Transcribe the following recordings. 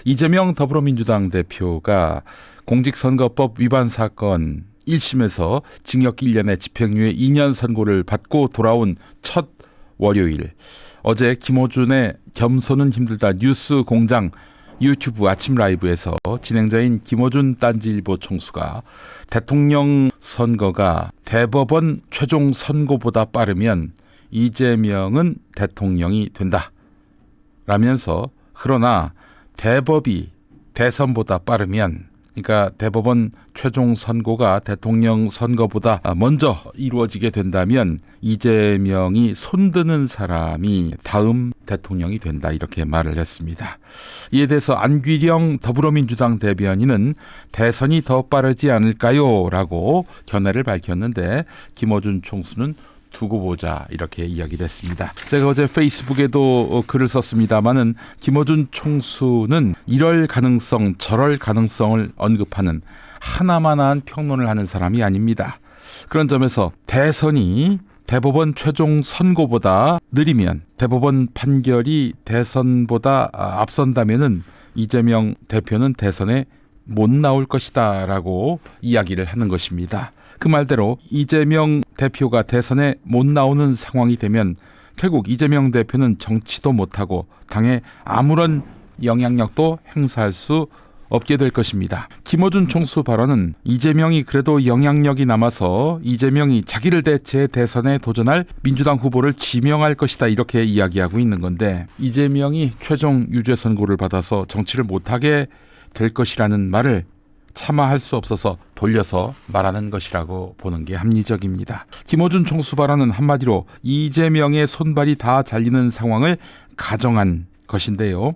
이재명 더불어민주당 대표가 공직선거법 위반 사건 1심에서 징역 1년에 집행유예 2년 선고를 받고 돌아온 첫 월요일, 어제 김어준의 겸손은 힘들다 뉴스 공장 유튜브 아침 라이브에서 진행자인 김어준 딴지일보 총수가 대통령 선거가 대법원 최종 선고보다 빠르면 이재명은 대통령이 된다 라면서, 그러나 대법이 대선보다 빠르면, 그러니까 대법원 최종 선고가 대통령 선거보다 먼저 이루어지게 된다면 이재명이 손드는 사람이 다음 대통령이 된다, 이렇게 말을 했습니다. 이에 대해서 안규령 더불어민주당 대변인은 대선이 더 빠르지 않을까요? 라고 견해를 밝혔는데, 김어준 총수는 두고 보자, 이렇게 이야기를 했습니다. 제가 어제 페이스북에도 글을 썼습니다마는 김어준 총수는 이럴 가능성 저럴 가능성을 언급하는 하나만한 평론을 하는 사람이 아닙니다. 그런 점에서 대선이 대법원 최종 선고보다 느리면, 대법원 판결이 대선보다 앞선다면은 이재명 대표는 대선에 못 나올 것이다 라고 이야기를 하는 것입니다. 그 말대로 이재명 대표가 대선에 못 나오는 상황이 되면 결국 이재명 대표는 정치도 못하고 당에 아무런 영향력도 행사할 수 없게 될 것입니다. 김어준 총수 발언은 이재명이 그래도 영향력이 남아서 이재명이 자기를 대체해 대선에 도전할 민주당 후보를 지명할 것이다, 이렇게 이야기하고 있는 건데, 이재명이 최종 유죄 선고를 받아서 정치를 못하게 될 것이라는 말을 차마 할 수 없어서 돌려서 말하는 것이라고 보는 게 합리적입니다. 김어준 총수 발언은 한마디로 이재명의 손발이 다 잘리는 상황을 가정한 것인데요.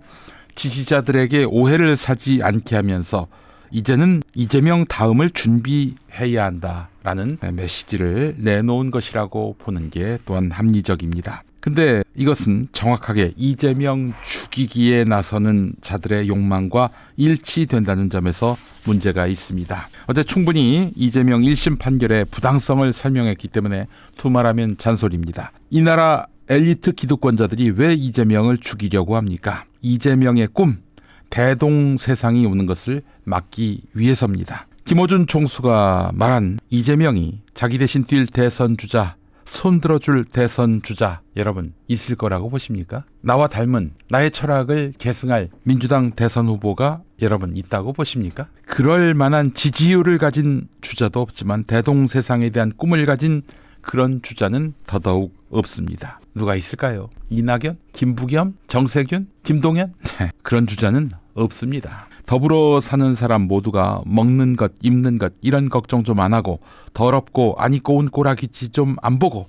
지지자들에게 오해를 사지 않게 하면서 이제는 이재명 다음을 준비해야 한다라는 메시지를 내놓은 것이라고 보는 게 또한 합리적입니다. 근데 이것은 정확하게 이재명 죽이기에 나서는 자들의 욕망과 일치된다는 점에서 문제가 있습니다. 어제 충분히 이재명 1심 판결의 부당성을 설명했기 때문에 두말하면 잔소리입니다. 이 나라 엘리트 기득권자들이 왜 이재명을 죽이려고 합니까? 이재명의 꿈, 대동세상이 오는 것을 막기 위해서입니다. 김어준 총수가 말한 이재명이 자기 대신 뛸 대선 주자, 손들어줄 대선 주자, 여러분 있을 거라고 보십니까? 나와 닮은, 나의 철학을 계승할 민주당 대선 후보가 여러분 있다고 보십니까? 그럴 만한 지지율을 가진 주자도 없지만 대동세상에 대한 꿈을 가진 그런 주자는 더더욱 없습니다. 누가 있을까요? 이낙연? 김부겸? 정세균? 김동연? 그런 주자는 없습니다. 더불어 사는 사람 모두가 먹는 것, 입는 것 이런 걱정 좀 안 하고, 더럽고 안 입고 온 꼬라기치 좀 안 보고,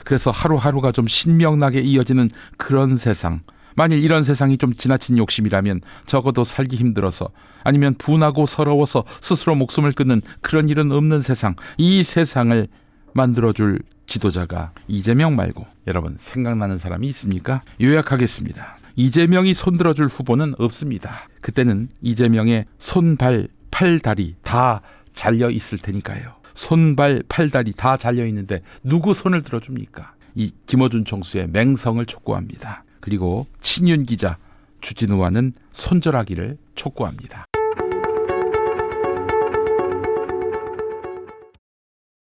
그래서 하루하루가 좀 신명나게 이어지는 그런 세상. 만일 이런 세상이 좀 지나친 욕심이라면 적어도 살기 힘들어서, 아니면 분하고 서러워서 스스로 목숨을 끊는 그런 일은 없는 세상, 이 세상을 만들어줄 지도자가 이재명 말고 여러분 생각나는 사람이 있습니까? 요약하겠습니다. 이재명이 손들어줄 후보는 없습니다. 그때는 이재명의 손, 발, 팔, 다리 다 잘려 있을 테니까요. 손, 발, 팔, 다리 다 잘려 있는데 누구 손을 들어줍니까? 이 김어준 총수의 맹성을 촉구합니다. 그리고 친윤 기자 주진우와는 손절하기를 촉구합니다.